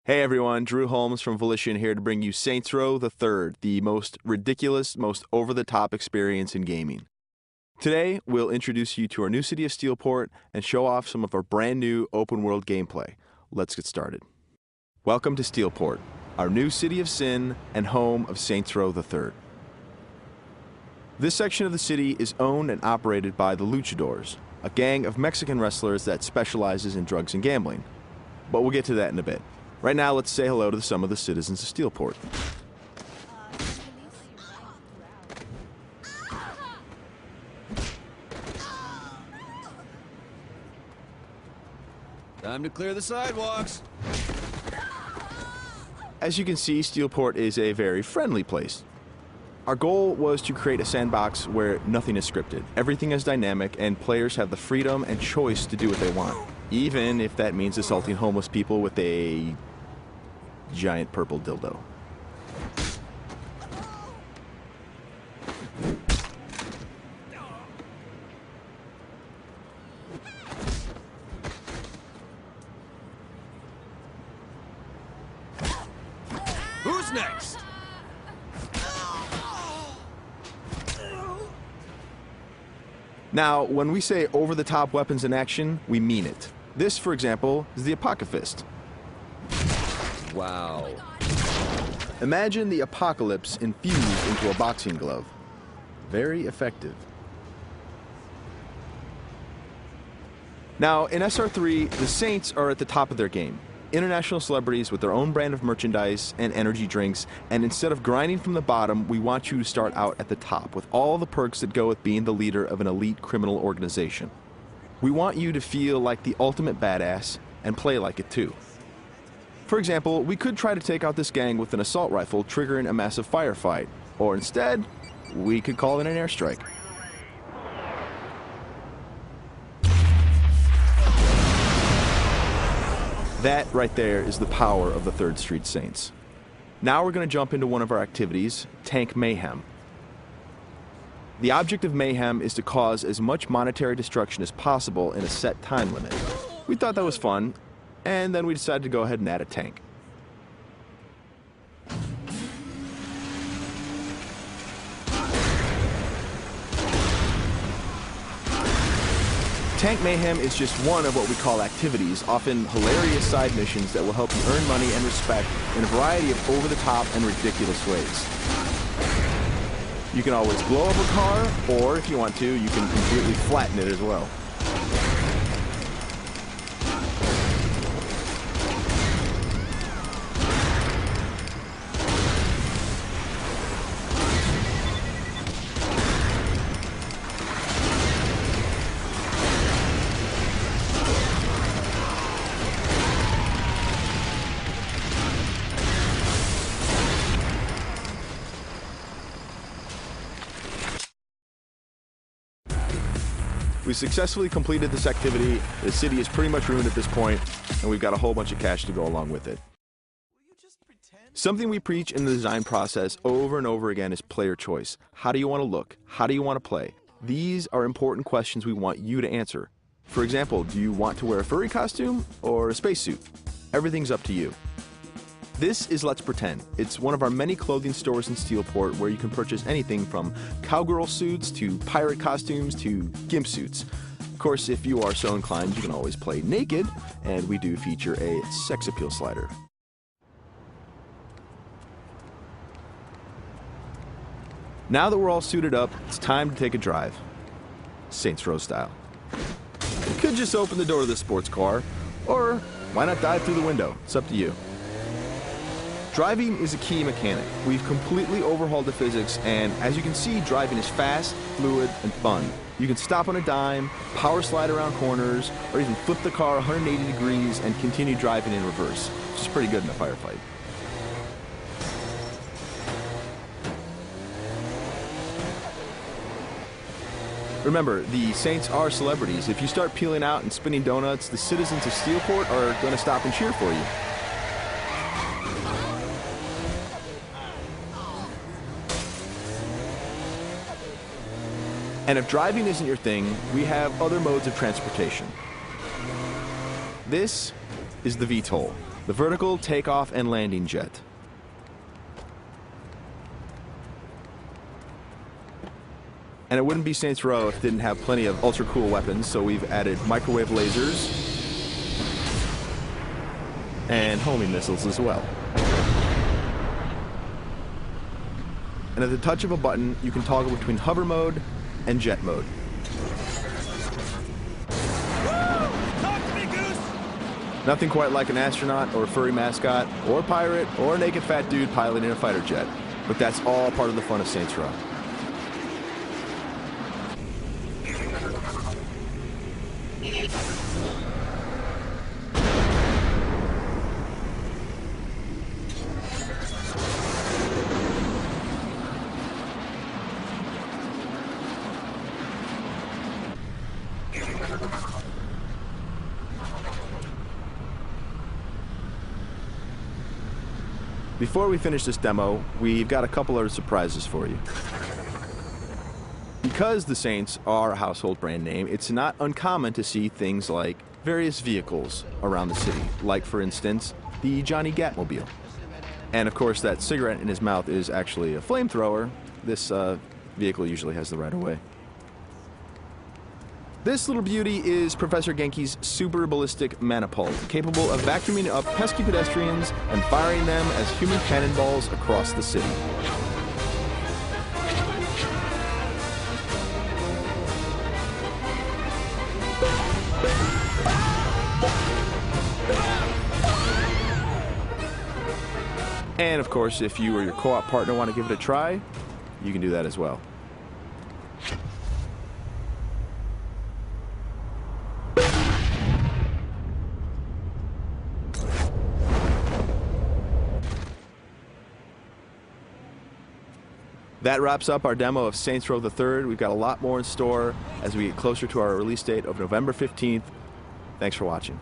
Hey everyone, Drew Holmes from Volition here to bring you Saints Row the Third, the most ridiculous, most over-the-top experience in gaming. Today, we'll introduce you to our new city of Steelport and show off some of our brand new open-world gameplay. Let's get started. Welcome to Steelport, our new city of sin and home of Saints Row the Third. This section of the city is owned and operated by the Luchadors, a gang of Mexican wrestlers that specializes in drugs and gambling. But we'll get to that in a bit. Right now, let's say hello to some of the citizens of Steelport. Time to clear the sidewalks. As you can see, Steelport is a very friendly place. Our goal was to create a sandbox where nothing is scripted. Everything is dynamic, and players have the freedom and choice to do what they want, even if that means assaulting homeless people with a giant purple dildo. Who's next? Now, when we say over-the-top weapons in action, we mean it. This, for example, is the Apocalypse. Wow. Imagine the apocalypse infused into a boxing glove. Very effective. Now, in SR3, the Saints are at the top of their game. International celebrities with their own brand of merchandise and energy drinks, and instead of grinding from the bottom, we want you to start out at the top with all the perks that go with being the leader of an elite criminal organization. We want you to feel like the ultimate badass and play like it too. For example, we could try to take out this gang with an assault rifle, triggering a massive firefight. Or instead, we could call it an airstrike. That right there is the power of the 3rd Street Saints. Now we're going to jump into one of our activities, Tank Mayhem. The object of Mayhem is to cause as much monetary destruction as possible in a set time limit. We thought that was fun, and then we decided to go ahead and add a tank. Tank Mayhem is just one of what we call activities, often hilarious side missions that will help you earn money and respect in a variety of over-the-top and ridiculous ways. You can always blow up a car, or if you want to, you can completely flatten it as well. We successfully completed this activity. The city is pretty much ruined at this point, and we've got a whole bunch of cash to go along with it. Something we preach in the design process over and over again is player choice. How do you want to look? How do you want to play? These are important questions we want you to answer. For example, do you want to wear a furry costume or a spacesuit? Everything's up to you. This is Let's Pretend. It's one of our many clothing stores in Steelport where you can purchase anything from cowgirl suits to pirate costumes to gimp suits. Of course, if you are so inclined, you can always play naked, and we do feature a sex appeal slider. Now that we're all suited up, it's time to take a drive. Saints Row style. You could just open the door to the sports car, or why not dive through the window? It's up to you. Driving is a key mechanic. We've completely overhauled the physics, and as you can see, driving is fast, fluid, and fun. You can stop on a dime, power slide around corners, or even flip the car 180 degrees and continue driving in reverse, which is pretty good in a firefight. Remember, the Saints are celebrities. If you start peeling out and spinning donuts, the citizens of Steelport are going to stop and cheer for you. And if driving isn't your thing, we have other modes of transportation. This is the VTOL. the vertical takeoff and landing jet. And it wouldn't be Saints Row if it didn't have plenty of ultra cool weapons, so we've added microwave lasers and homing missiles as well. And at the touch of a button, you can toggle between hover mode and jet mode. Talk to me, Goose! Nothing quite like an astronaut or a furry mascot or a pirate or a naked fat dude piloting a fighter jet. But that's all part of the fun of Saints Row. Before we finish this demo, we've got a couple of surprises for you. Because the Saints are a household brand name, it's not uncommon to see things like various vehicles around the city, like, for instance, the Johnny Gatmobile. And of course, that cigarette in his mouth is actually a flamethrower. This vehicle usually has the right-of-way. This little beauty is Professor Genki's super ballistic manipult, capable of vacuuming up pesky pedestrians and firing them as human cannonballs across the city. And of course, if you or your co-op partner want to give it a try, you can do that as well. That wraps up our demo of Saints Row the Third. We've got a lot more in store as we get closer to our release date of November 15th. Thanks for watching.